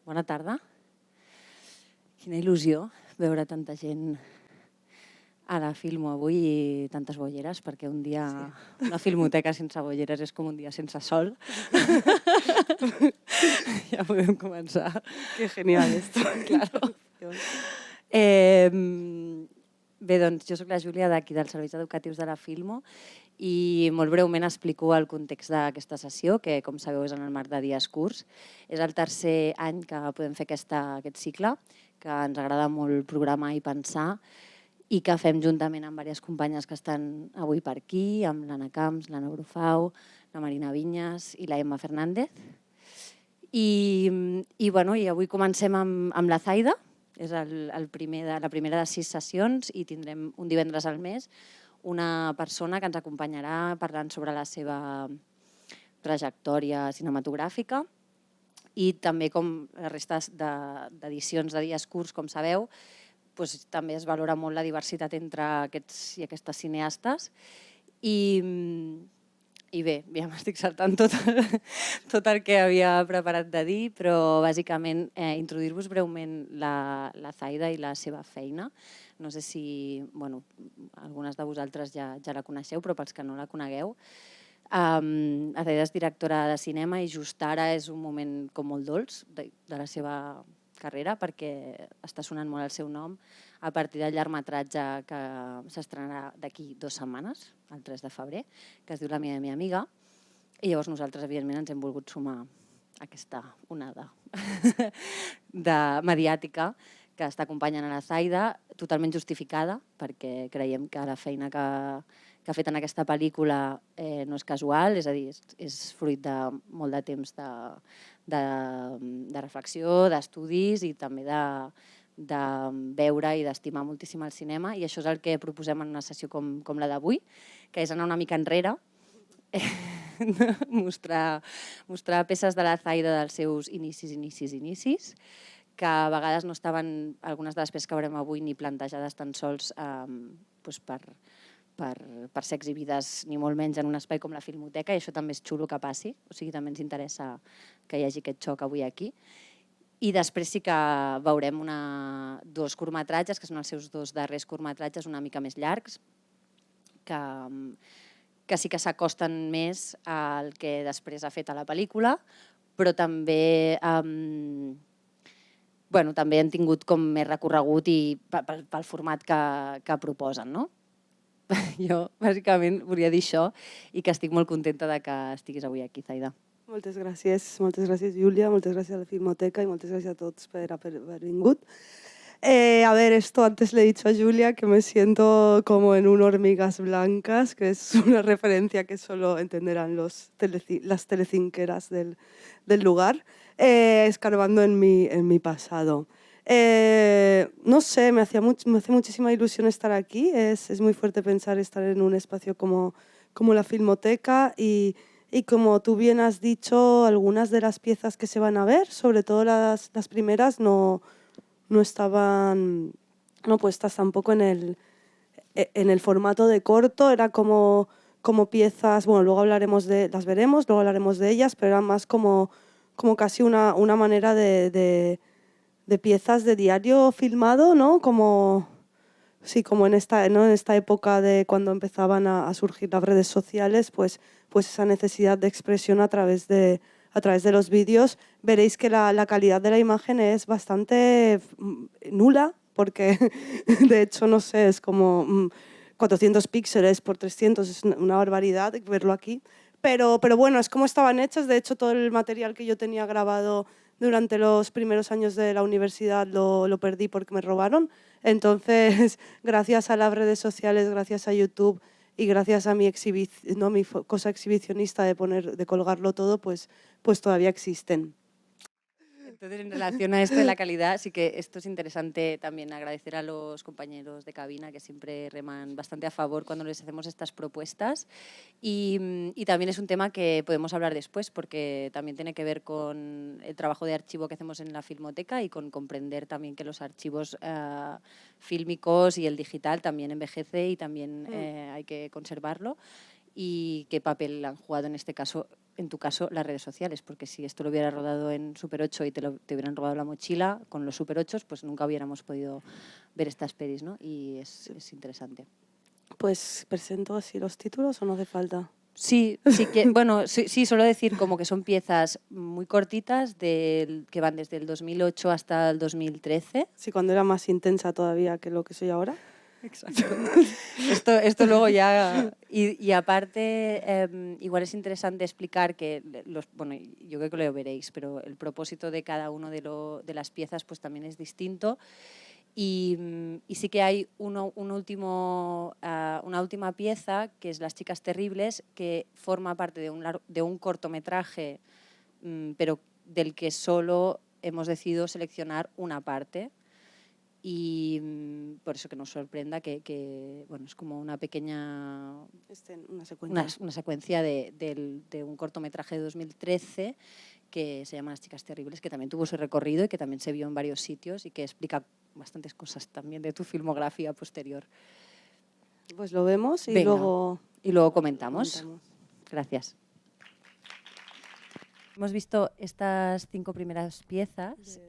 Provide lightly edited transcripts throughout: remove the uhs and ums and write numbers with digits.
Bona tarda. Quina il·lusió veure tanta gent a la Filmo avui i tantes bolleres, perquè un dia una filmoteca sense bolleres és com un dia sense sol. Ja podem començar. Qué genial esto. Claro. Bé, doncs jo soc la Júlia d'aquí dels Serveis Educatius de la Filmo i molt breument explico el context d'aquesta sessió, que com sabeu és en el marc de dies curts. És el tercer any que podem fer aquest cicle, que ens agrada molt programar i pensar i que fem juntament amb diverses companyes que estan avui per aquí, amb l'Anna Camps, l'Anna Brufau, la Marina Vinyes i la Emma Fernández. I avui comencem amb la Zaida, és la primera de 6 sessions i tindrem un divendres al mes una persona que ens acompanyarà parlant sobre la seva trajectòria cinematogràfica i també com la resta d'edicions de dies curts, com sabeu, també es valora molt la diversitat entre aquests i aquestes cineastes i bé, ja m'estic saltant tot el que havia preparat de dir, però bàsicament introduir-vos breument la Zaida i la seva feina. No sé si algunes de vosaltres ja la coneixeu, però pels que no la conegueu. La Zaida és directora de cinema i just ara és un moment com molt dolç de la seva carrera perquè està sonant molt el seu nom a partir del llargmetratge que s'estrenarà d'aquí 2 setmanes, el 3 de febrer, que es diu La meva amiga. I llavors nosaltres, evidentment, ens hem volgut sumar a aquesta onada mediàtica que està acompanyant a la Zaida, totalment justificada, perquè creiem que la feina que ha fet en aquesta pel·lícula no és casual, és a dir, és fruit de molt de temps de reflexió, d'estudis i també de veure i d'estimar moltíssim el cinema, i això és el que proposem en una sessió com la d'avui, que és anar una mica enrere, mostrar peces de la Zaida dels seus inicis, que a vegades no estaven, algunes de les peces que veurem avui, ni plantejades tan sols per ser exhibides ni molt menys en un espai com la Filmoteca, i això també és xulo que passi, o sigui, també ens interessa que hi hagi aquest xoc avui aquí. I després sí que veurem 2 curtmetratges, que són els seus 2 darrers curtmetratges una mica més llargs, que sí que s'acosten més al que després ha fet a la pel·lícula, però també han tingut com més recorregut i pel format que proposen, no? Jo, bàsicament, volia dir això i que estic molt contenta de que estiguis avui aquí, Zaida. Moltes gràcies, Júlia, moltes gràcies a la Filmoteca i moltes gràcies a tots per haver vingut. A ver, esto antes le he dicho a Julia que me siento como en un Hormigas Blancas, que es una referencia que solo entenderán las telecinqueras del lugar, escarbando en mi pasado. No sé, me hace muchísima ilusión estar aquí. Es muy fuerte pensar estar en un espacio como la Filmoteca y como tú bien has dicho, algunas de las piezas que se van a ver, sobre todo las primeras, no estaban puestas tampoco en el formato de corto, era como piezas, bueno, luego las veremos, luego hablaremos de ellas, pero eran más como casi una manera de piezas de diario filmado, ¿no? Como en esta época de cuando empezaban a surgir las redes sociales, pues esa necesidad de expresión a través de los vídeos. Veréis que la calidad de la imagen es bastante nula, porque de hecho, no sé, es como 400 píxeles por 300, es una barbaridad verlo aquí. Pero bueno, es como estaban hechas. De hecho, todo el material que yo tenía grabado durante los primeros años de la universidad lo perdí porque me robaron. Entonces, gracias a las redes sociales, gracias a YouTube y gracias a mi cosa exhibicionista de colgarlo todo, pues todavía existen. Entonces, en relación a esto de la calidad, sí que esto es interesante también agradecer a los compañeros de cabina que siempre reman bastante a favor cuando les hacemos estas propuestas y también es un tema que podemos hablar después porque también tiene que ver con el trabajo de archivo que hacemos en la Filmoteca y con comprender también que los archivos fílmicos y el digital también envejece y también hay que conservarlo. y qué papel han jugado en este caso, en tu caso, las redes sociales, porque si esto lo hubiera rodado en Super 8 y te hubieran robado la mochila con los Super 8, pues nunca hubiéramos podido ver estas pelis, ¿no? Y es interesante. Pues presento así los títulos o no hace falta. Sí, bueno, sí, solo decir como que son piezas muy cortitas que van desde el 2008 hasta el 2013. Sí, cuando era más intensa todavía que lo que soy ahora. Exacto. Esto luego ya... Y aparte, igual es interesante explicar que, bueno, yo creo que lo veréis, pero el propósito de cada uno de las piezas pues también es distinto. Y sí que hay una última pieza, que es Las chicas terribles, que forma parte de un cortometraje, pero del que solo hemos decidido seleccionar una parte. Y por eso que nos sorprenda que bueno, es como una pequeña... Una secuencia de un cortometraje de 2013 que se llama Las chicas terribles, que también tuvo su recorrido y que también se vio en varios sitios y que explica bastantes cosas también de tu filmografía posterior. Pues lo vemos y Venga, luego comentamos. Gracias. Hemos visto estas 5 primeras piezas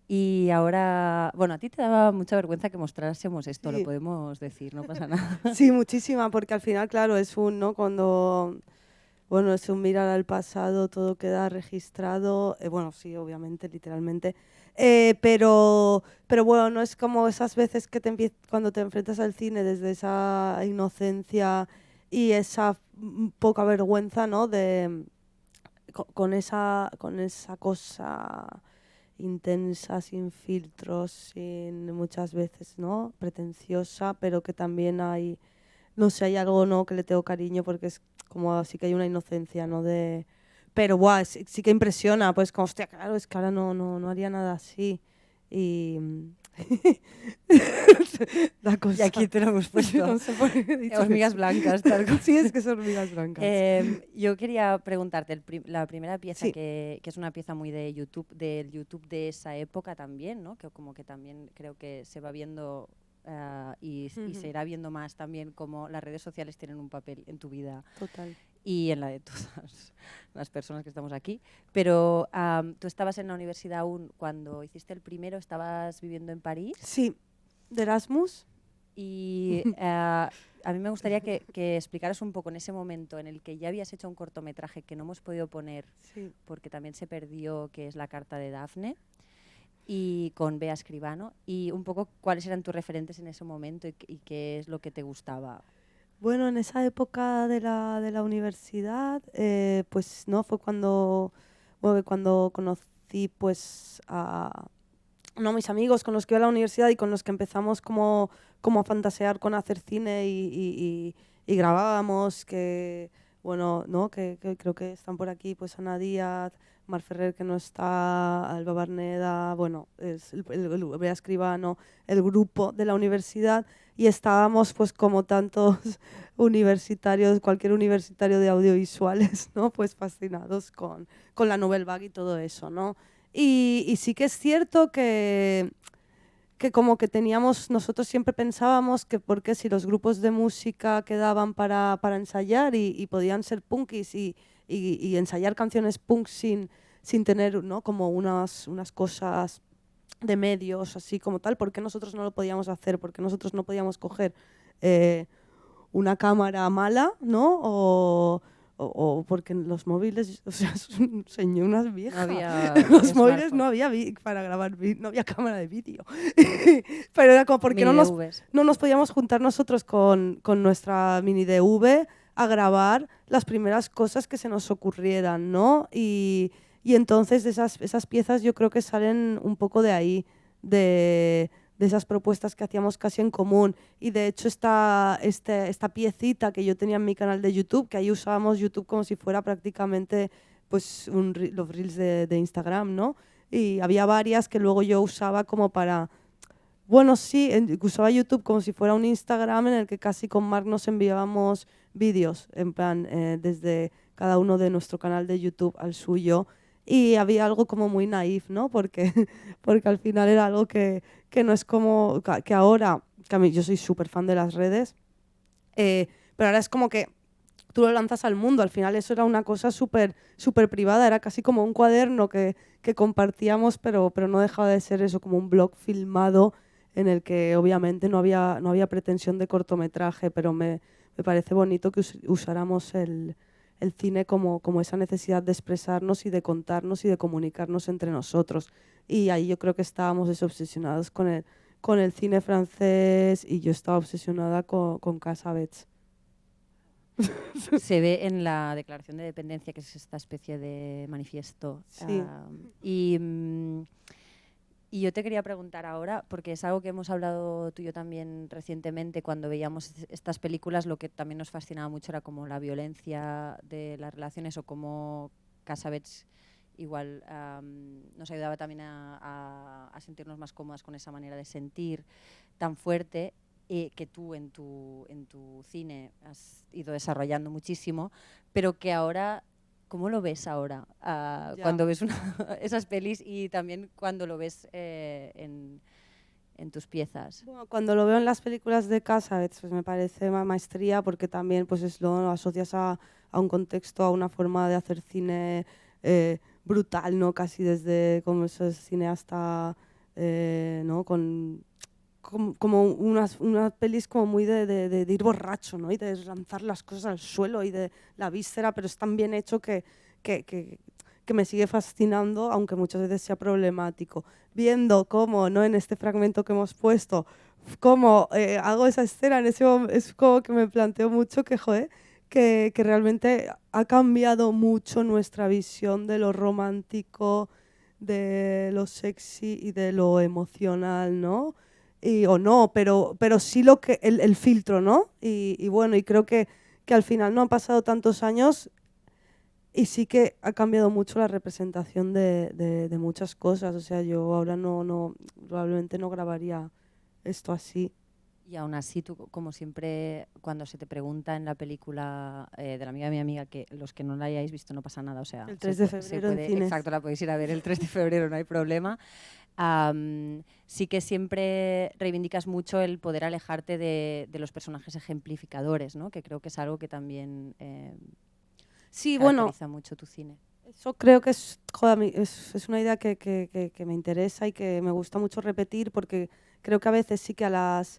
y ahora, bueno, a ti te daba mucha vergüenza que mostrásemos esto, sí. Lo podemos decir, no pasa nada. Sí, muchísima, porque al final, claro, es cuando... Bueno, es un mirar al pasado, todo queda registrado, bueno, sí, obviamente, literalmente, pero bueno, no es como esas veces que cuando te enfrentas al cine desde esa inocencia y esa poca vergüenza, ¿no? Con esa cosa intensa, sin filtros, sin muchas veces, ¿no? Pretenciosa, pero que también hay, no sé, hay algo, ¿no? Que le tengo cariño porque es como así que hay una inocencia, ¿no? Pero guau, sí que impresiona, pues como, hostia, claro, es que ahora no haría nada así. Y... la cosa. Y aquí te lo hemos puesto. No sé por qué he dicho hormigas blancas. Tal. Sí, es que son hormigas blancas. Yo quería preguntarte, la primera pieza, sí. que es una pieza muy de YouTube, del YouTube de esa época también, ¿no? Que como que también creo que se va viendo... y se irá viendo más también cómo las redes sociales tienen un papel en tu vida. Total. Y en la de todas las personas que estamos aquí. Pero tú estabas en la universidad aún cuando hiciste el primero, estabas viviendo en París. Sí, de Erasmus. Y a mí me gustaría que explicaras un poco en ese momento en el que ya habías hecho un cortometraje que no hemos podido poner, sí. Porque también se perdió, que es La carta de Dafne, y con Bea Escribano, y un poco cuáles eran tus referentes en ese momento y qué es lo que te gustaba. Bueno, en esa época de la universidad, pues no, fue cuando conocí pues a mis amigos con los que iba a la universidad y con los que empezamos como a fantasear con hacer cine y grabábamos, que bueno, ¿no? que creo que están por aquí pues Ana Díaz, Mar Ferrer, que no está, Alba Barneda, bueno, es el Bea Escribano, el grupo de la universidad, y estábamos pues como tantos universitarios, cualquier universitario de audiovisuales, ¿no? Pues fascinados con la Nouvelle Vague y todo eso, ¿no? Y sí que es cierto que como que nosotros siempre pensábamos que porque si los grupos de música quedaban para ensayar y podían ser punkis y ensayar canciones punk sin tener, ¿no? como unas cosas de medios así como tal, ¿por qué nosotros no lo podíamos hacer? ¿Por qué nosotros no podíamos coger una cámara mala, ¿no? O porque los móviles, o sea, son unas viejas. No había los móviles no había para grabar, no había cámara de vídeo. Pero era como porque no nos podíamos juntar nosotros con nuestra mini DV a grabar las primeras cosas que se nos ocurrieran, ¿no? Y entonces esas piezas yo creo que salen un poco de ahí, de esas propuestas que hacíamos casi en común. Y de hecho esta piecita que yo tenía en mi canal de YouTube, que ahí usábamos YouTube como si fuera prácticamente pues los reels de Instagram, ¿no? Y había varias que luego yo usaba como para... Bueno, sí, usaba YouTube como si fuera un Instagram en el que casi con Marc nos enviábamos vídeos, en plan, desde cada uno de nuestro canal de YouTube al suyo. Y había algo como muy naif, ¿no? Porque al final era algo que no es como... que ahora, que a mí yo soy súper fan de las redes, pero ahora es como que tú lo lanzas al mundo. Al final eso era una cosa súper privada, era casi como un cuaderno que compartíamos, pero no dejaba de ser eso, como un blog filmado en el que obviamente no había pretensión de cortometraje, pero me parece bonito que usáramos el cine como esa necesidad de expresarnos y de contarnos y de comunicarnos entre nosotros. Y ahí yo creo que estábamos obsesionados con el cine francés y yo estaba obsesionada con Cassavetes. Se ve en la Declaración de Dependencia, que es esta especie de manifiesto. Sí. Y yo te quería preguntar ahora, porque es algo que hemos hablado tú y yo también recientemente cuando veíamos estas películas, lo que también nos fascinaba mucho era como la violencia de las relaciones o cómo Cassavetes igual nos ayudaba también a sentirnos más cómodas con esa manera de sentir tan fuerte que tú en tu cine has ido desarrollando muchísimo, pero que ahora... ¿Cómo lo ves ahora cuando ves esas pelis y también cuando lo ves en tus piezas? Bueno, cuando lo veo en las películas de Cassavetes, pues me parece una maestría porque también pues lo asocias a un contexto, a una forma de hacer cine brutal, ¿no? Casi desde como esos cineasta, ¿no? Como unas pelis como muy de ir borracho, ¿no? Y de lanzar las cosas al suelo y de la víscera, pero es tan bien hecho que me sigue fascinando, aunque muchas veces sea problemático. Viendo cómo, ¿no? En este fragmento que hemos puesto, cómo hago esa escena, en ese momento, es como que me planteo mucho que, joder, que realmente ha cambiado mucho nuestra visión de lo romántico, de lo sexy y de lo emocional, ¿no? O no, pero sí el filtro, ¿no? Y bueno, y creo que al final no han pasado tantos años y sí que ha cambiado mucho la representación de muchas cosas. O sea, yo ahora probablemente no grabaría esto así. Y aún así, tú, como siempre, cuando se te pregunta en la película de la amiga de mi amiga, que los que no la hayáis visto no pasa nada, o sea... El 3 de febrero en cines. Exacto, la podéis ir a ver el 3 de febrero, no hay problema. Sí que siempre reivindicas mucho el poder alejarte de los personajes ejemplificadores, ¿no? Que creo que es algo que también sí, caracteriza mucho tu cine. Eso creo que es una idea que me interesa y que me gusta mucho repetir porque creo que a veces sí que a las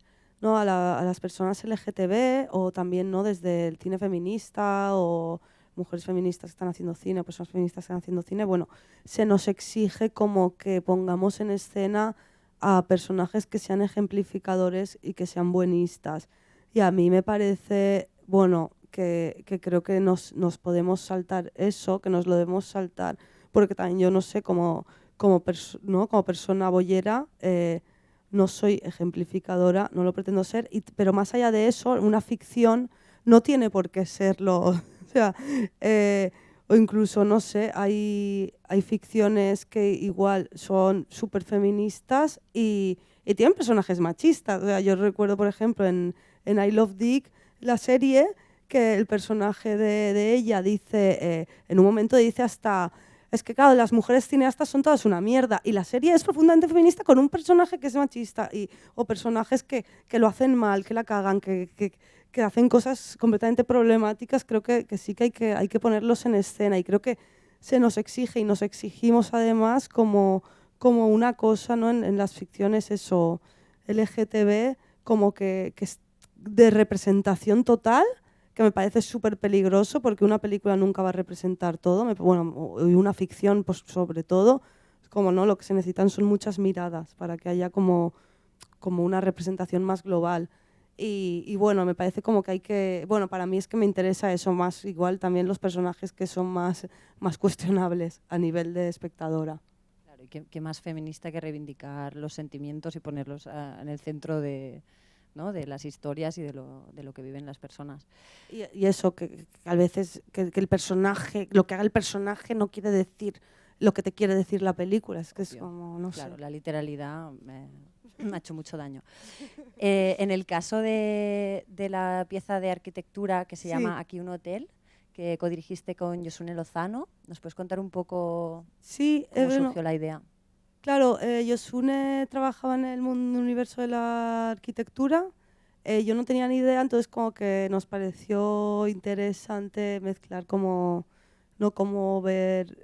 personas LGTB o también ¿no? desde el cine feminista o mujeres feministas que están haciendo cine o personas feministas que están haciendo cine, bueno, se nos exige como que pongamos en escena a personajes que sean ejemplificadores y que sean buenistas. Y a mí me parece, bueno, que creo que nos podemos saltar eso, que nos lo debemos saltar, porque también yo no sé, como persona boyera, no soy ejemplificadora, no lo pretendo ser, pero más allá de eso, una ficción no tiene por qué serlo. O sea, o incluso, no sé, hay ficciones que igual son súper feministas y tienen personajes machistas. O sea, yo recuerdo, por ejemplo, en I Love Dick, la serie, que el personaje de ella dice, en un momento dice hasta... Es que, claro, las mujeres cineastas son todas una mierda. Y la serie es profundamente feminista con un personaje que es machista. O personajes que lo hacen mal, que la cagan, que hacen cosas completamente problemáticas. Creo que sí que hay que ponerlos en escena. Y creo que se nos exige y nos exigimos además como una cosa, ¿no? en las ficciones eso, LGTB, como que es de representación total, que me parece súper peligroso porque una película nunca va a representar todo, y una ficción pues, sobre todo, como no, lo que se necesitan son muchas miradas para que haya como una representación más global. Y bueno, me parece como que hay que, bueno, para mí es que me interesa eso más, igual también los personajes que son más cuestionables a nivel de espectadora. Claro, y qué más feminista que reivindicar los sentimientos y ponerlos en el centro de las historias y de lo que viven las personas. Y eso, que a veces que el personaje, lo que haga el personaje no quiere decir lo que te quiere decir la película, es que es como, no sé. Claro, la literalidad me ha hecho mucho daño. En el caso de la pieza de arquitectura que se llama Aquí un hotel, que codirigiste con Josune Lozano, ¿nos puedes contar un poco cómo surgió la idea? Claro, Josune trabajaba en el universo de la arquitectura Yo no tenía ni idea, entonces como que nos pareció interesante mezclar como, no como ver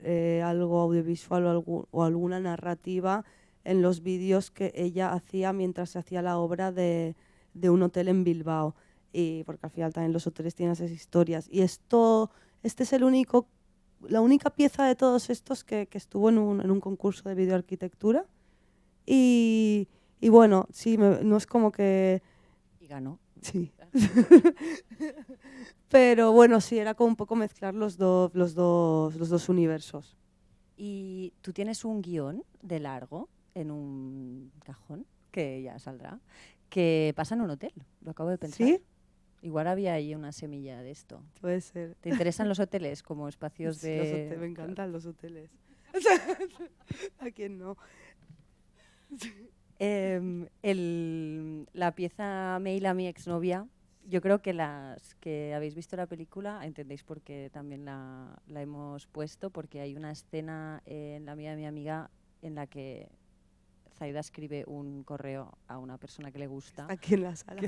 algo audiovisual o alguna narrativa en los vídeos que ella hacía mientras se hacía la obra de un hotel en Bilbao. Y porque al final también los hoteles tienen esas historias. Y este es la única pieza de todos estos que estuvo en un concurso de videoarquitectura. Y bueno, sí, no es como que... Y ganó. Sí. Pero bueno, sí, era como un poco mezclar los dos universos. Y tú tienes un guión de largo en un cajón, que ya saldrá, que pasa en un hotel, lo acabo de pensar. ¿Sí? Igual había ahí una semilla de esto. Puede ser. ¿Te interesan los hoteles como espacios Sí, de...? me encantan los hoteles. ¿A quién no? La pieza Mail a mi exnovia, yo creo que las que habéis visto la película entendéis por qué también la hemos puesto, porque hay una escena en La vida de mi amiga en la que Zaida escribe un correo a una persona que le gusta. Aquí en la sala.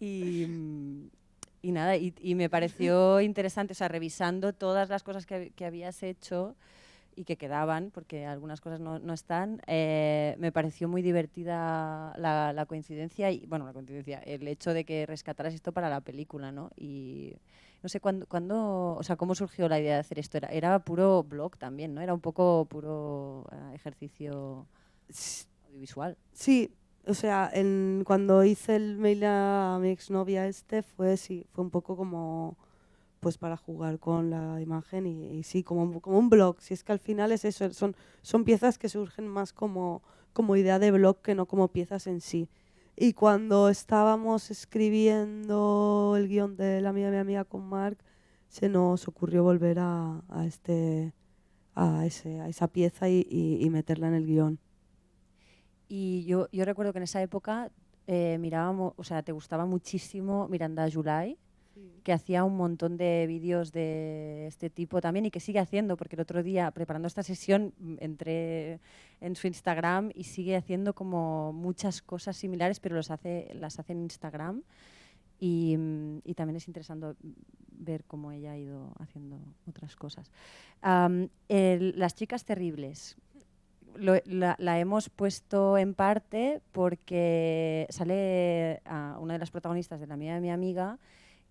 Y nada, y me pareció interesante, o sea, revisando todas las cosas que habías hecho y que quedaban, porque algunas cosas no están, me pareció muy divertida la coincidencia, y bueno, el hecho de que rescataras esto para la película, ¿no? Y no sé, o sea, ¿cómo surgió la idea de hacer esto? Era puro blog también, ¿no? Era un poco puro ejercicio audiovisual. Sí, o sea, cuando hice el mail a mi exnovia fue un poco como pues para jugar con la imagen y sí, como un blog. Si es que al final es eso, son piezas que surgen más como idea de blog que no como piezas en sí. Y cuando estábamos escribiendo el guión de La mía, mi amiga con Marc, se nos ocurrió volver a esa pieza y meterla en el guión. Y yo recuerdo que en esa época mirábamos, o sea, te gustaba muchísimo Miranda July, que hacía un montón de vídeos de este tipo también y que sigue haciendo, porque el otro día, preparando esta sesión, entré en su Instagram y sigue haciendo como muchas cosas similares, pero las hace en Instagram. Y también es interesante ver cómo ella ha ido haciendo otras cosas. Las chicas terribles. La hemos puesto en parte porque sale una de las protagonistas de La mía de mi amiga,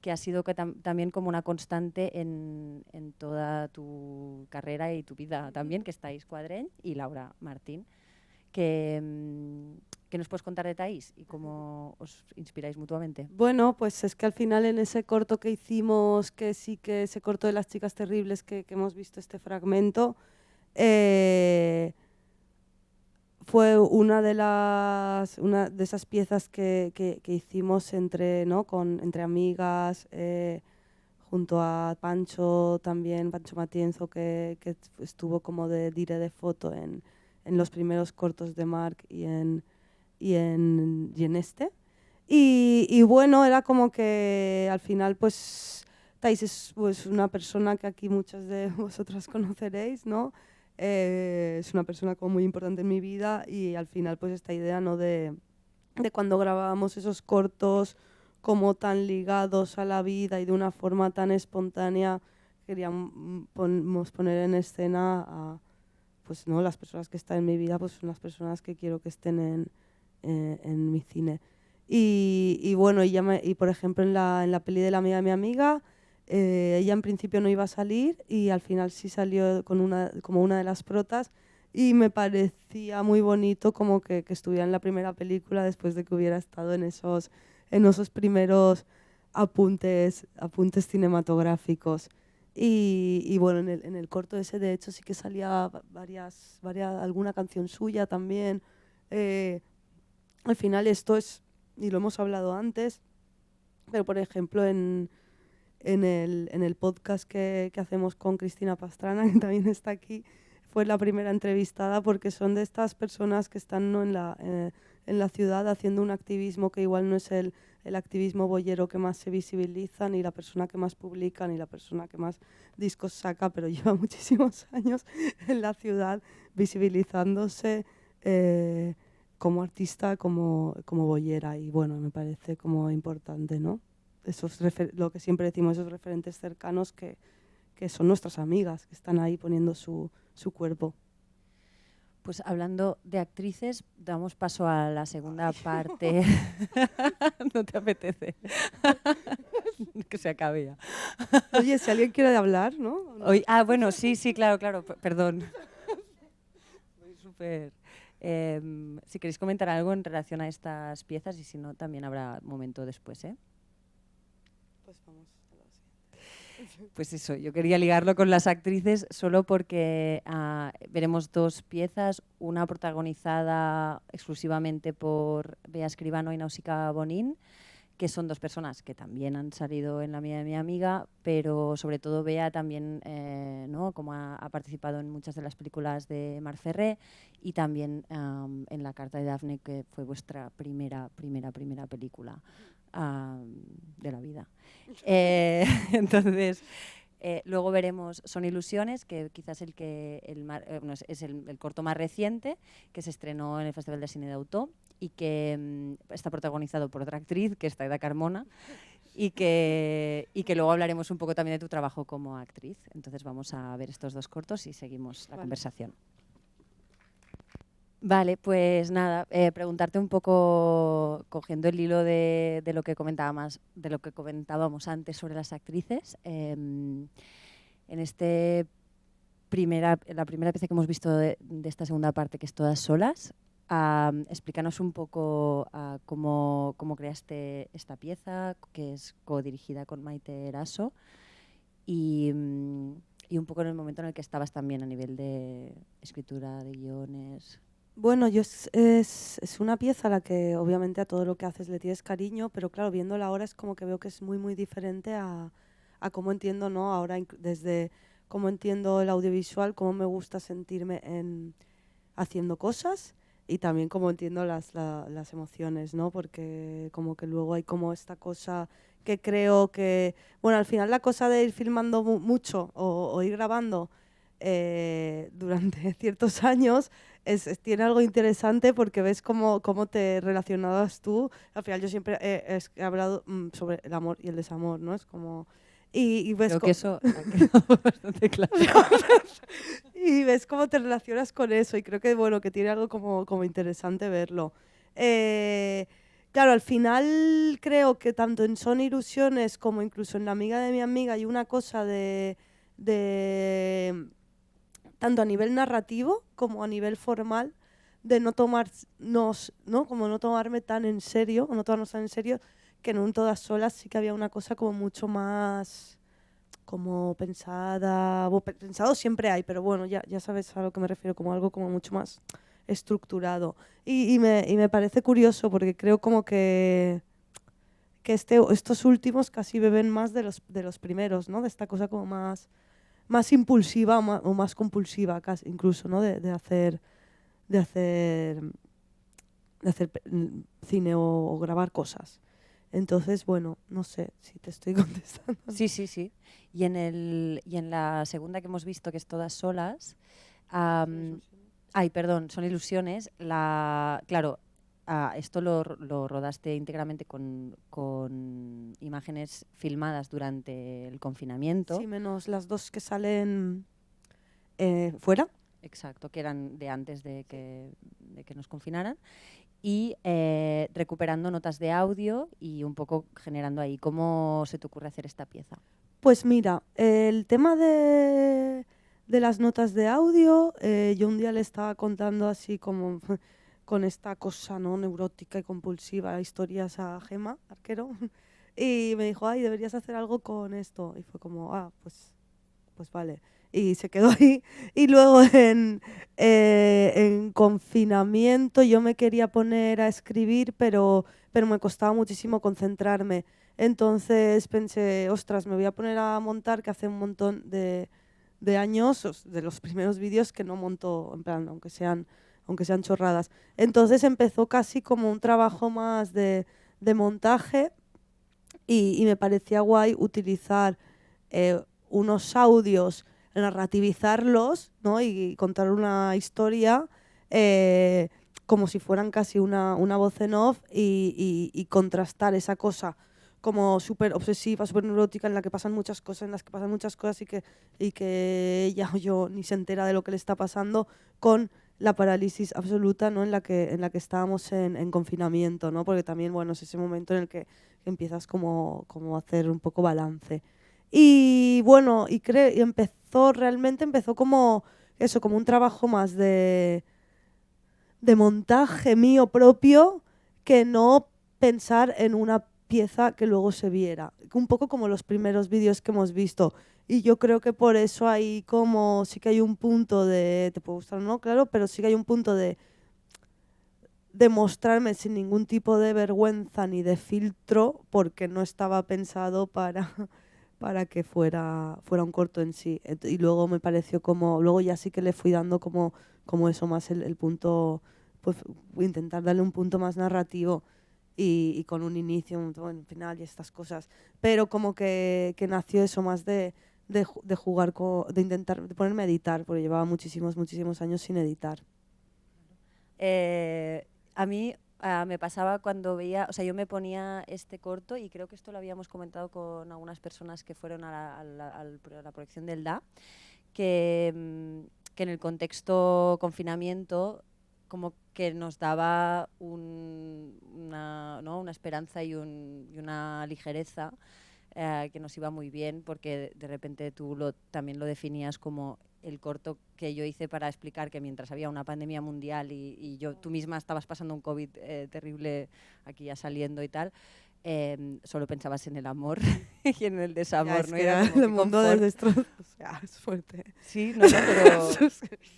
que ha sido también como una constante en toda tu carrera y tu vida también, que estáis Cuadreny y Laura Martín. ¿Qué nos puedes contar de Thaís y cómo os inspiráis mutuamente? Bueno, pues es que al final en ese corto que hicimos, que sí que ese corto de las chicas terribles que hemos visto este fragmento, fue una de esas piezas que hicimos entre amigas, junto a Pancho también, Pancho Matienzo, que estuvo como de dire de foto en los primeros cortos de Marc y en este. Y bueno, era como que al final pues Thaís es pues, una persona que aquí muchas de vosotras conoceréis, ¿no? Es una persona como muy importante en mi vida y al final pues esta idea, ¿no? de cuando grabábamos esos cortos como tan ligados a la vida y de una forma tan espontánea, queríamos poner en escena a pues, ¿no? las personas que están en mi vida, pues son las personas que quiero que estén en mi cine. Y bueno, y por ejemplo en la peli de La amiga de mi amiga, ella en principio no iba a salir y al final sí salió como una de las protas y me parecía muy bonito como que estuviera en la primera película después de que hubiera estado en esos primeros apuntes cinematográficos. Y bueno, en el corto ese de hecho sí que salía alguna canción suya también. Al final esto es, y lo hemos hablado antes, pero por ejemplo en el podcast que hacemos con Cristina Pastrana, que también está aquí, fue la primera entrevistada porque son de estas personas que están, ¿no? en la ciudad haciendo un activismo que igual no es el activismo boyero que más se visibiliza, ni la persona que más publica, ni la persona que más discos saca, pero lleva muchísimos años en la ciudad visibilizándose como artista, como boyera, y bueno, me parece como importante, ¿no? Lo que siempre decimos, esos referentes cercanos que son nuestras amigas, que están ahí poniendo su cuerpo. Pues hablando de actrices, damos paso a la segunda parte. ¿No te apetece? Que se acabe ya. Oye, si alguien quiere hablar, ¿no? Bueno, sí, claro, perdón. Voy súper... si queréis comentar algo en relación a estas piezas, y si no, también habrá momento después, ¿eh? Pues vamos a lo siguiente. Pues eso, yo quería ligarlo con las actrices solo porque veremos dos piezas, una protagonizada exclusivamente por Bea Escribano y Nausicaa Bonin, que son dos personas que también han salido en La vida de mi amiga, pero sobre todo Bea también, ¿no? Como ha participado en muchas de las películas de Mar Ferré, y también en La carta de Dafne, que fue vuestra primera película de la vida. Entonces, luego veremos Son ilusiones, que quizás es el corto más reciente, que se estrenó en el Festival de Cine de Autor y que está protagonizado por otra actriz, que es Taida Carmona, y que luego hablaremos un poco también de tu trabajo como actriz. Entonces vamos a ver estos dos cortos y seguimos la conversación. Vale, pues nada, preguntarte un poco, cogiendo el hilo de lo que comentábamos antes sobre las actrices. En la primera pieza que hemos visto de esta segunda parte, que es Todas solas, explícanos un poco cómo creaste esta pieza, que es codirigida con Maite Eraso, y un poco en el momento en el que estabas también a nivel de escritura de guiones. Bueno, es una pieza a la que obviamente a todo lo que haces le tienes cariño, pero claro, viéndola ahora es como que veo que es muy, muy diferente a cómo entiendo, ¿no? Ahora desde cómo entiendo el audiovisual, cómo me gusta sentirme haciendo cosas, y también cómo entiendo las emociones, ¿no? Porque como que luego hay como esta cosa que creo que, bueno, al final la cosa de ir filmando mucho o ir grabando durante ciertos años tiene algo interesante, porque ves cómo te relacionabas tú. Al final yo siempre he hablado sobre el amor y el desamor, ¿no? Es como... Y ves Creo que eso ha quedado bastante claro. Y ves cómo te relacionas con eso, y creo que, bueno, que tiene algo como interesante verlo. Claro, al final creo que tanto en Son ilusiones como incluso en La amiga de mi amiga hay una cosa de tanto a nivel narrativo como a nivel formal, de no tomarnos, ¿no? Como no tomarme tan en serio, o no tomarnos tan en serio, que en un Todas solas sí que había una cosa como mucho más como pensada. Pensado siempre hay, pero bueno, ya sabes a lo que me refiero, como algo como mucho más estructurado. Y me parece curioso, porque creo como que estos últimos casi beben más de los primeros, ¿no? De esta cosa como más impulsiva o más compulsiva, casi, incluso, ¿no? de hacer cine o grabar cosas. Entonces, bueno, no sé si te estoy contestando. Sí. Y en la segunda que hemos visto, que es Todas solas, Son ilusiones. Claro, esto lo rodaste íntegramente con imágenes filmadas durante el confinamiento. Sí, menos las dos que salen fuera. Exacto, que eran de antes de que nos confinaran. Y recuperando notas de audio y un poco generando ahí. ¿Cómo se te ocurre hacer esta pieza? Pues mira, el tema de las notas de audio, yo un día le estaba contando así como con esta cosa, ¿no? Neurótica y compulsiva, historias a Gemma Arquero, y me dijo, ay, deberías hacer algo con esto. Y fue como, pues vale. Y se quedó ahí. Y luego en confinamiento yo me quería poner a escribir, pero me costaba muchísimo concentrarme. Entonces pensé, ostras, me voy a poner a montar, que hace un montón de años, de los primeros vídeos que no monto, en plan, aunque sean chorradas. Entonces empezó casi como un trabajo más de montaje, y me parecía guay utilizar unos audios, narrativizarlos, ¿no? Y contar una historia como si fueran casi una voz en off y contrastar esa cosa como súper obsesiva, súper neurótica, en la que pasan muchas cosas, y que ella o yo ni se entera de lo que le está pasando, con la parálisis absoluta, ¿no? en la que estábamos en confinamiento, ¿no? Porque también, bueno, es ese momento en el que empiezas como a hacer un poco balance. Y bueno, realmente empezó como eso, como un trabajo más de montaje mío propio, que no pensar en una pieza que luego se viera. Un poco como los primeros vídeos que hemos visto. Y yo creo que por eso hay como, sí que hay un punto de, te puede gustar o no, claro, pero sí que hay un punto de mostrarme sin ningún tipo de vergüenza ni de filtro, porque no estaba pensado para, para que fuera un corto en sí. Y luego me pareció como, luego ya sí que le fui dando como eso más el punto, pues intentar darle un punto más narrativo y con un inicio, un final y estas cosas. Pero como que nació eso más de jugar, de intentar, de ponerme a editar, porque llevaba muchísimos años sin editar. A mí me pasaba cuando veía, o sea, yo me ponía este corto, y creo que esto lo habíamos comentado con algunas personas que fueron a la proyección del DA, que en el contexto confinamiento como que nos daba una esperanza y una ligereza que nos iba muy bien, porque de repente tú también lo definías como el corto que yo hice para explicar que mientras había una pandemia mundial y tú misma estabas pasando un COVID terrible aquí ya saliendo y tal, solo pensabas en el amor y en el desamor. Ya, es ¿no? que Era era como el que mundo del destrozo. O sea, es fuerte. Sí, no,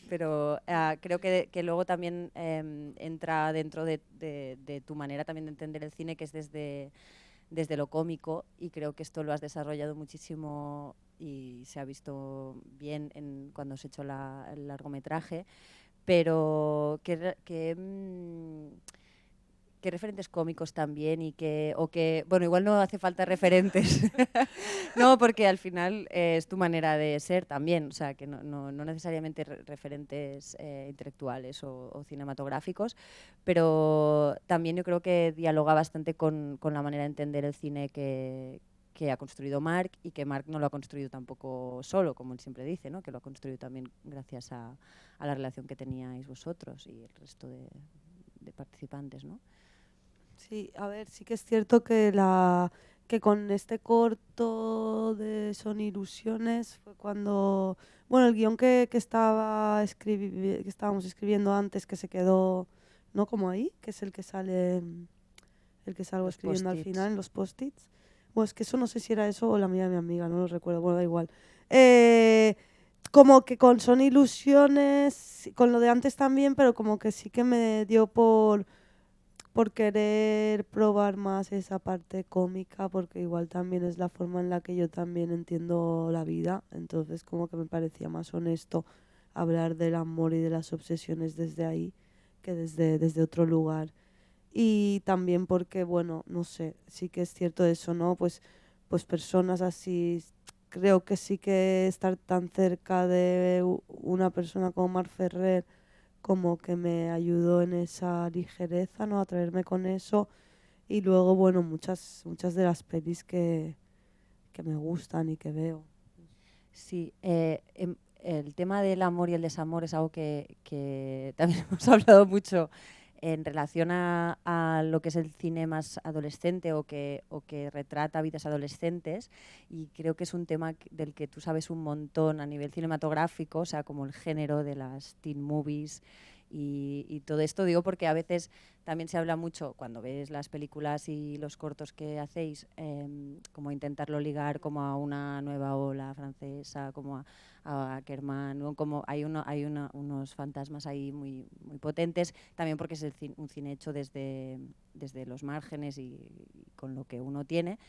pero creo que luego también entra dentro de tu manera también de entender el cine, que es desde lo cómico, y creo que esto lo has desarrollado muchísimo y se ha visto bien cuando has hecho el largometraje, pero ¿qué referentes cómicos también? Bueno, igual no hace falta referentes, no, porque al final es tu manera de ser también, o sea, que no necesariamente referentes intelectuales o cinematográficos, pero también yo creo que dialoga bastante con la manera de entender el cine que ha construido Marc, y que Marc no lo ha construido tampoco solo, como él siempre dice, ¿no? Que lo ha construido también gracias a la relación que teníais vosotros y el resto de participantes, ¿no? Sí, a ver, sí que es cierto que con este corto de Son Ilusiones fue cuando, bueno, el guión que estábamos escribiendo antes, que se quedó, ¿no? Como ahí, que es el que salgo Los escribiendo al post-its. final en los post-its. Bueno, es que eso no sé si era eso o la mía de mi amiga, no lo recuerdo, bueno, da igual. Como que con Son Ilusiones, con lo de antes también, pero como que sí que me dio por querer probar más esa parte cómica, porque igual también es la forma en la que yo también entiendo la vida. Entonces como que me parecía más honesto hablar del amor y de las obsesiones desde ahí que desde otro lugar. Y también porque, bueno, no sé, sí que es cierto eso, ¿no? Pues personas así, creo que sí que estar tan cerca de una persona como Mar Ferrer como que me ayudó en esa ligereza, ¿no? A traerme con eso. Y luego, bueno, muchas de las pelis que me gustan y que veo. Sí, el tema del amor y el desamor es algo que también hemos hablado mucho en relación a lo que es el cine más adolescente o que retrata vidas adolescentes, y creo que es un tema del que tú sabes un montón a nivel cinematográfico, o sea, como el género de las teen movies y todo esto. Digo porque a veces también se habla mucho, cuando ves las películas y los cortos que hacéis, como intentarlo ligar como a una nueva ola francesa, como a Ackerman, ¿no? Como hay unos fantasmas ahí muy potentes, también porque es un cine hecho desde los márgenes y con lo que uno tiene.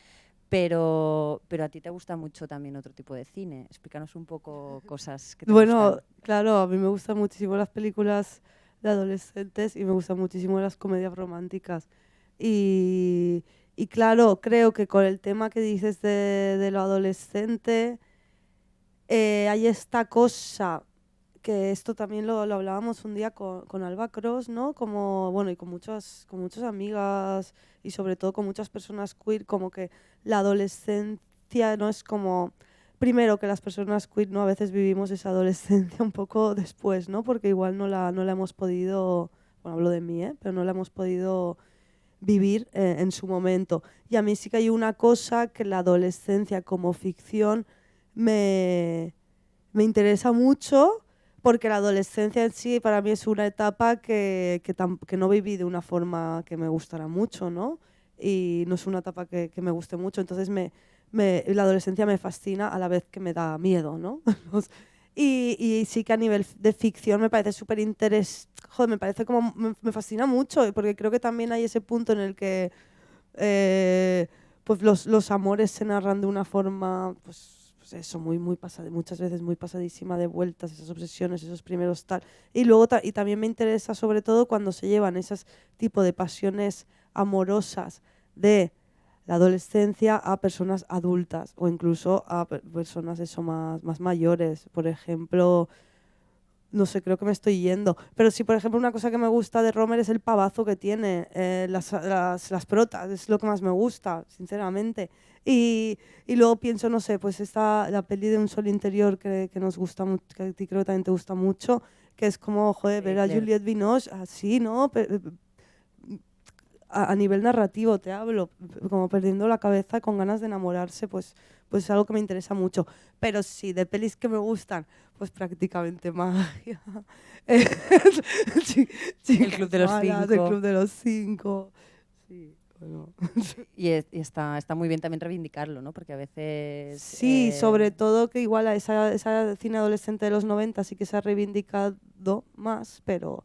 Pero a ti te gusta mucho también otro tipo de cine. Explícanos un poco cosas que te Bueno, gustan. claro, a mí me gustan muchísimo las películas de adolescentes y me gustan muchísimo las comedias románticas. Y, y claro, creo que con el tema que dices de lo adolescente, hay esta cosa que esto también lo hablábamos un día con Alba Cross, ¿no? Como, bueno, y con muchas amigas y sobre todo con muchas personas queer, como que la adolescencia no es como... Primero, que las personas queer, ¿no? A veces vivimos esa adolescencia un poco después, ¿no? Porque igual no la hemos podido... Bueno, hablo de mí, ¿eh? Pero no la hemos podido vivir en su momento. Y a mí sí que hay una cosa que la adolescencia como ficción me interesa mucho, porque la adolescencia en sí para mí es una etapa que no viví de una forma que me gustara mucho, ¿no? Y no es una etapa que me guste mucho, entonces la adolescencia me fascina a la vez que me da miedo, ¿no? Y sí que a nivel de ficción me parece súper interesante, me parece como, me fascina mucho, porque creo que también hay ese punto en el que pues los amores se narran de una forma, pues eso, muchas veces muy pasadísima de vueltas, esas obsesiones, esos primeros tal. Y luego y también me interesa sobre todo cuando se llevan esos tipo de pasiones amorosas de la adolescencia a personas adultas o incluso a personas eso, más mayores. Por ejemplo, no sé, creo que me estoy yendo. Pero sí, por ejemplo, una cosa que me gusta de Romer es el pavazo que tiene, las protas, es lo que más me gusta, sinceramente. Y luego pienso, no sé, pues la peli de Un Sol Interior que nos gusta mucho, que a ti creo que también te gusta mucho, que es como, joder, ver a Claire. Juliette Binoche así, ¿no? A nivel narrativo te hablo, como perdiendo la cabeza con ganas de enamorarse, pues es algo que me interesa mucho. Pero sí, de pelis que me gustan, pues prácticamente magia. El Club de los Malas, Cinco. El Club de los Cinco. Sí, bueno. Y está muy bien también reivindicarlo, ¿no? Porque a veces... Sí, sobre todo que igual a esa cine adolescente de los 90 sí que se ha reivindicado más, pero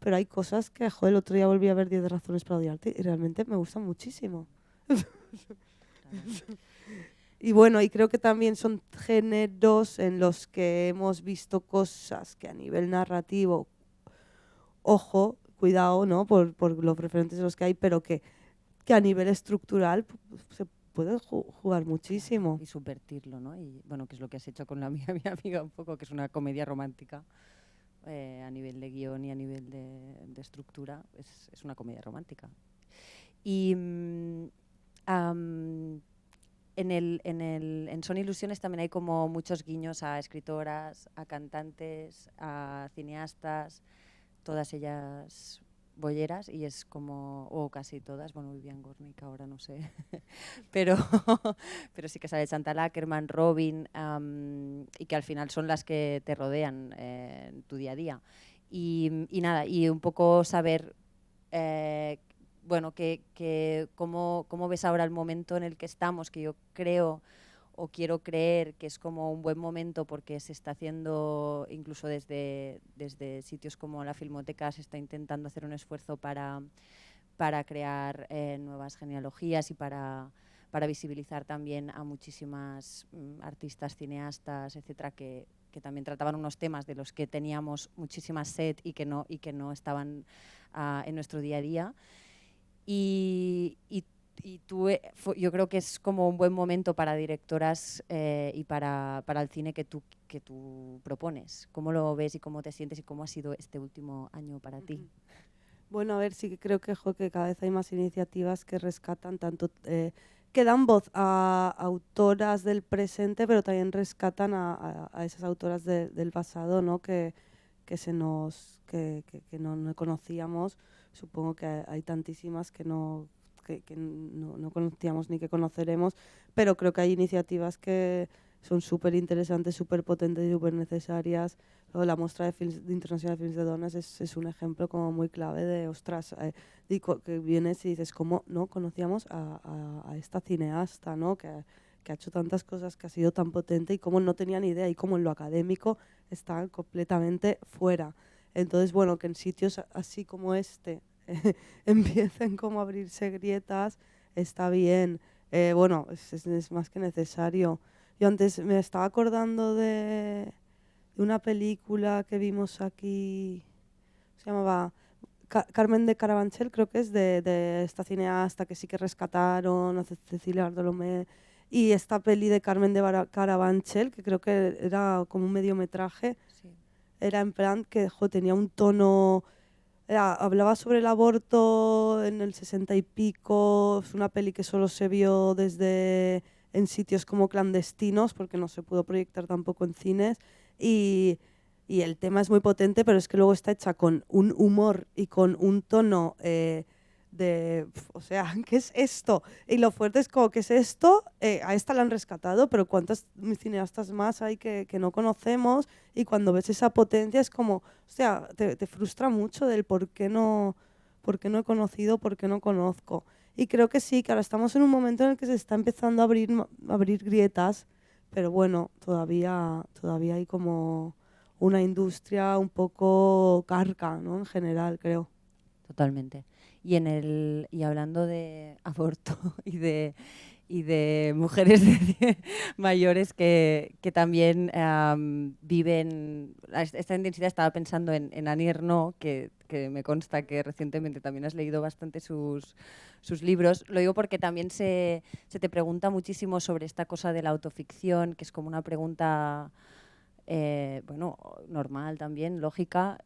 hay cosas que, joder, el otro día volví a ver 10 razones para odiarte y realmente me gustan muchísimo. Y bueno, y creo que también son géneros en los que hemos visto cosas que a nivel narrativo, ojo, cuidado, ¿no? Por los referentes de los que hay, pero que a nivel estructural se puede jugar muchísimo. Claro, y subvertirlo, ¿no? Y bueno, que es lo que has hecho con mi amiga un poco, que es una comedia romántica. A nivel de guión y a nivel de estructura, es una comedia romántica. Y en Son Ilusiones también hay como muchos guiños a escritoras, a cantantes, a cineastas, todas ellas bolleras, y es como, o casi todas, bueno, Vivian Gornick ahora no sé, pero sí que sale Chantal Akerman, Robin, y que al final son las que te rodean en tu día a día. Y nada, y un poco saber, bueno, cómo ves ahora el momento en el que estamos, que yo creo o quiero creer que es como un buen momento porque se está haciendo, incluso desde sitios como la Filmoteca, se está intentando hacer un esfuerzo para crear nuevas genealogías y para visibilizar también a muchísimas artistas, cineastas, etcétera, que también trataban unos temas de los que teníamos muchísima sed y que no estaban en nuestro día a día. Y yo creo que es como un buen momento para directoras y para el cine que tú propones. ¿Cómo lo ves y cómo te sientes y cómo ha sido este último año para ti? Bueno, a ver, sí que creo que cada vez hay más iniciativas que rescatan tanto, que dan voz a autoras del presente, pero también rescatan a esas autoras del pasado, ¿no? Que no conocíamos. Supongo que hay tantísimas que no conocíamos ni que conoceremos, pero creo que hay iniciativas que son súper interesantes, súper potentes y súper necesarias. La muestra de films internacional de films de dones es un ejemplo como muy clave de, ostras, que vienes y dices, ¿cómo no conocíamos a esta cineasta, ¿no? que ha hecho tantas cosas, que ha sido tan potente y cómo no tenía ni idea y cómo en lo académico está completamente fuera? Entonces, bueno, que en sitios así como este empiecen como a abrirse grietas, está bien. Bueno, es más que necesario. Yo antes me estaba acordando de una película que vimos aquí, se llamaba Carmen de Carabanchel, creo que es de esta cineasta que sí que rescataron, a Cecilia Bartolomé, y esta peli de Carmen de Carabanchel, que creo que era como un mediometraje, Sí. era en plan que tenía un tono, hablaba sobre el aborto en el 60 y pico, es una peli que solo se vio en sitios como clandestinos porque no se pudo proyectar tampoco en cines y, y el tema es muy potente, pero es que luego está hecha con un humor y con un tono o sea, ¿qué es esto? Y lo fuerte es como, ¿qué es esto? A esta la han rescatado, pero ¿cuántos cineastas más hay que no conocemos? Y cuando ves esa potencia es como, o sea, te frustra mucho del por qué no he conocido, por qué no conozco. Y creo que sí, que ahora estamos en un momento en el que se está empezando a abrir grietas, pero bueno, todavía hay como una industria un poco carca, ¿no? En general, creo. Totalmente. Y hablando de aborto y de mujeres mayores que también viven esta intensidad, estaba pensando en Annie Ernaux, que me consta que recientemente también has leído bastante sus libros. Lo digo porque también se te pregunta muchísimo sobre esta cosa de la autoficción, que es como una pregunta bueno, normal también, lógica,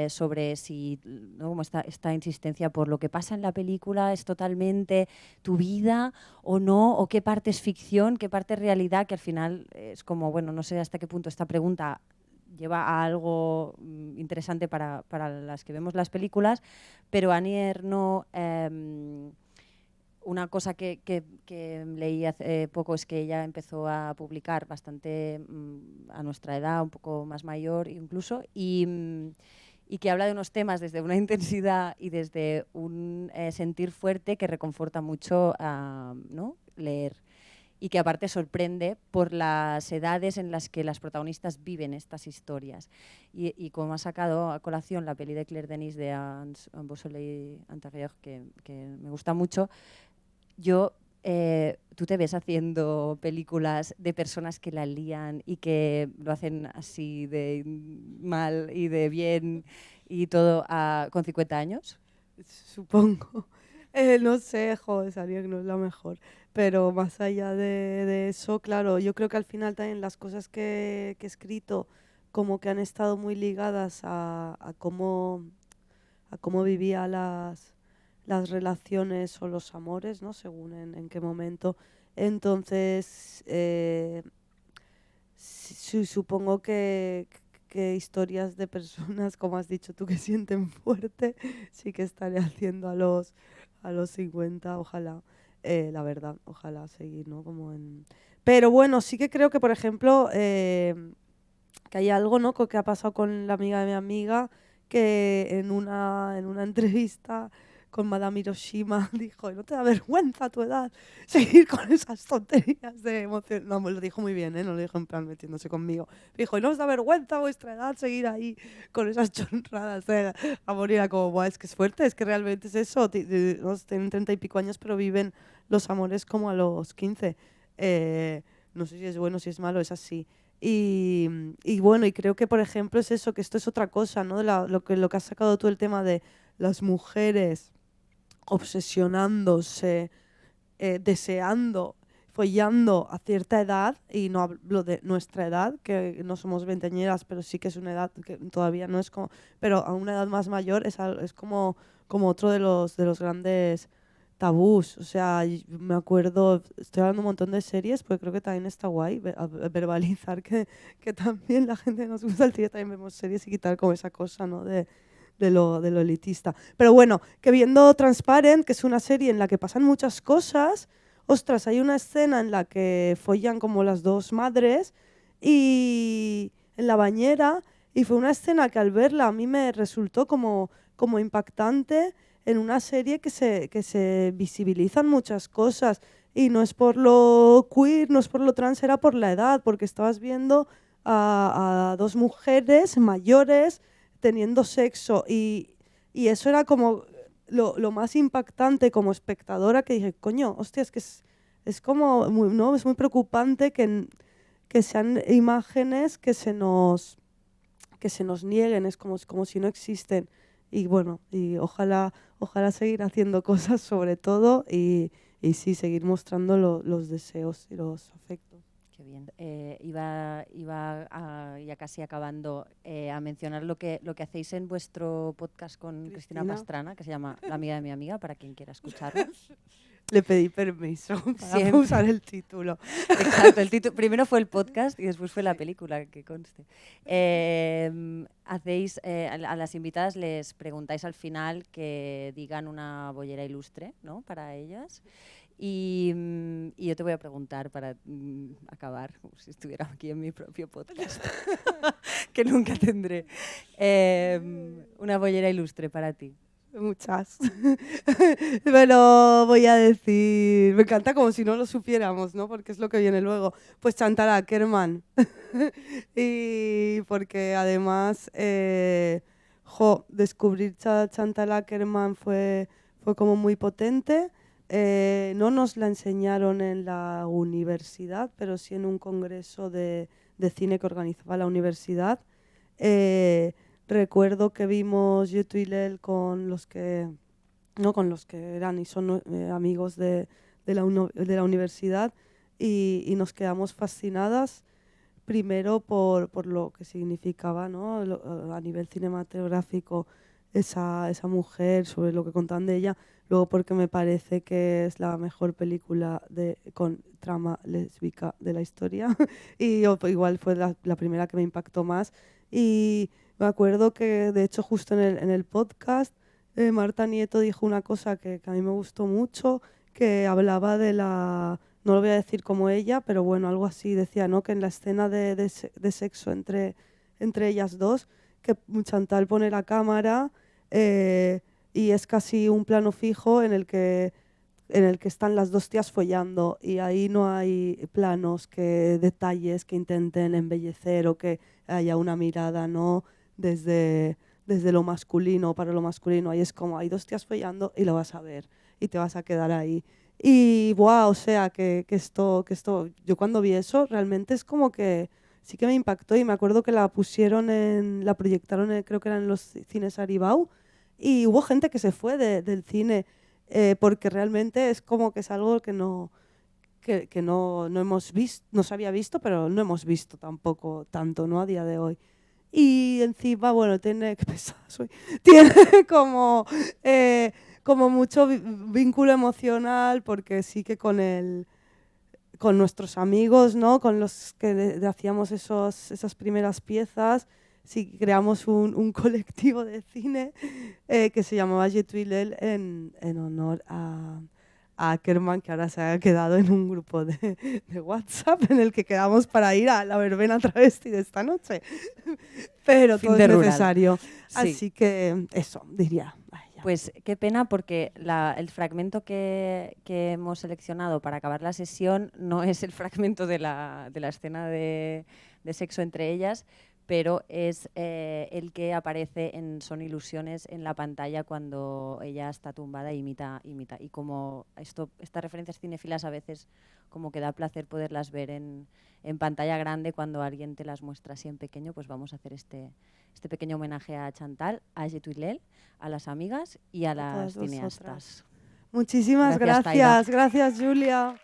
sobre si, ¿no? Como esta insistencia por lo que pasa en la película es totalmente tu vida o no, o qué parte es ficción, qué parte es realidad, que al final es como, bueno, no sé hasta qué punto esta pregunta lleva a algo interesante para las que vemos las películas, pero Annie Ernaux... una cosa que leí hace poco es que ella empezó a publicar bastante a nuestra edad, un poco más mayor incluso, y que habla de unos temas desde una intensidad y desde un sentir fuerte que reconforta mucho ¿no? Leer. Y que aparte sorprende por las edades en las que las protagonistas viven estas historias. Y como ha sacado a colación la peli de Claire Denis de Un beau soleil intérieur, que me gusta mucho, tú te ves haciendo películas de personas que la lían y que lo hacen así de mal y de bien y todo con 50 años. Supongo. No sé, joder, sabía que no es la mejor. Pero más allá de eso, claro, yo creo que al final también las cosas que he escrito como que han estado muy ligadas a cómo vivía las relaciones o los amores, ¿no? Según en qué momento. Entonces, supongo que historias de personas, como has dicho tú, que sienten fuerte, sí que estaré haciendo a los 50, ojalá, la verdad, ojalá seguir, ¿no? Pero bueno, sí que creo que, por ejemplo, que hay algo, ¿no? Que ha pasado con la amiga de mi amiga, que en una entrevista con Madame Hiroshima dijo, ¿no te da vergüenza a tu edad seguir con esas tonterías de emoción? No, me lo dijo muy bien, ¿eh? No lo dijo en plan metiéndose conmigo. Dijo, ¿no os da vergüenza a vuestra edad seguir ahí con esas chorradas de amor? Y era como, Buah, es que es fuerte, es que realmente es eso. ¿No? Tienen 30 y pico años, pero viven los amores como a los 15. No sé si es bueno, si es malo, es así. Y bueno, y creo que, por ejemplo, es eso, que esto es otra cosa, ¿no? Lo que has sacado tú, el tema de las mujeres obsesionándose, deseando, follando a cierta edad, y no hablo de nuestra edad, que no somos veinteañeras, pero sí que es una edad que todavía no es como, pero a una edad más mayor es como otro de los grandes tabús. O sea, me acuerdo, estoy hablando un montón de series, porque creo que también está guay verbalizar que también la gente que nos gusta el cine también vemos series y quitar como esa cosa, ¿no? de lo elitista. Pero bueno, que viendo Transparent, que es una serie en la que pasan muchas cosas, ostras, hay una escena en la que follan como las dos madres y en la bañera, y fue una escena que al verla a mí me resultó como impactante en una serie que se visibilizan muchas cosas, y no es por lo queer, no es por lo trans, era por la edad, porque estabas viendo a dos mujeres mayores teniendo sexo, y eso era como lo más impactante como espectadora, que dije, coño, hostia, es que es como, ¿no? Es muy preocupante que sean imágenes que se nos nieguen, es como si no existen. Y bueno, y ojalá seguir haciendo cosas sobre todo, y sí, seguir mostrando los deseos y los afectos. Qué bien. Iba ya casi acabando a mencionar lo que hacéis en vuestro podcast con Cristina Pastrana, que se llama La amiga de mi amiga, para quien quiera escucharlo. Le pedí permiso para Siempre. usar el título. Exacto, el título. Primero fue el podcast y después fue la película, que conste. Hacéis, a las invitadas les preguntáis al final que digan una bollera ilustre, ¿no?, para ellas. Y yo te voy a preguntar para acabar, como si estuviera aquí en mi propio podcast, que nunca tendré. Una bollera ilustre para ti. Muchas. Pero voy a decir, me encanta como si no lo supiéramos, ¿no? Porque es lo que viene luego. Pues Chantal Akerman. Y porque además, descubrir Chantal Akerman fue como muy potente. No nos la enseñaron en la universidad, pero sí en un congreso de cine que organizaba la universidad. Recuerdo que vimos Yo, tú y Lel con los que eran y son amigos de la universidad y nos quedamos fascinadas, primero por lo que significaba, ¿no?, a nivel cinematográfico esa mujer, sobre lo que contaban de ella, luego porque me parece que es la mejor película con trama lésbica de la historia y igual fue la primera que me impactó más. Y me acuerdo que, de hecho, justo en el podcast, Marta Nieto dijo una cosa que a mí me gustó mucho, que hablaba de la... No lo voy a decir como ella, pero bueno, algo así. Decía, ¿no?, que en la escena de sexo entre ellas dos, que Chantal pone la cámara y es casi un plano fijo en el que están las dos tías follando y ahí no hay planos, detalles que intenten embellecer o que haya una mirada, ¿no?, desde lo masculino para lo masculino. Ahí es como, hay dos tías follando y lo vas a ver y te vas a quedar ahí. Y wow, o sea, que esto, yo cuando vi eso realmente es como que sí que me impactó y me acuerdo que la proyectaron, creo que eran en los cines Aribau, y hubo gente que se fue del cine porque realmente es como que es algo que no hemos visto, no se había visto, pero no hemos visto tampoco tanto, ¿no?, a día de hoy. Y encima, bueno, tiene como mucho vínculo emocional, porque sí que con nuestros amigos, ¿no?, con los que hacíamos esas primeras piezas, sí creamos un colectivo de cine que se llamaba Je tu y Lel en honor a Ackerman, que ahora se ha quedado en un grupo de WhatsApp en el que quedamos para ir a la verbena travesti de esta noche. Pero Fin todo de es rural. necesario. Sí. Así que eso, diría. Pues qué pena, porque el fragmento que hemos seleccionado para acabar la sesión no es el fragmento de la escena de sexo entre ellas, pero es el que aparece en Son ilusiones en la pantalla cuando ella está tumbada e imita. Y como estas referencias cinéfilas a veces como que da placer poderlas ver en pantalla grande cuando alguien te las muestra así en pequeño, pues vamos a hacer este pequeño homenaje a Chantal, a Je tu y Lel, a las amigas y a las cineastas. Muchísimas Gracias, Taira. gracias, Julia.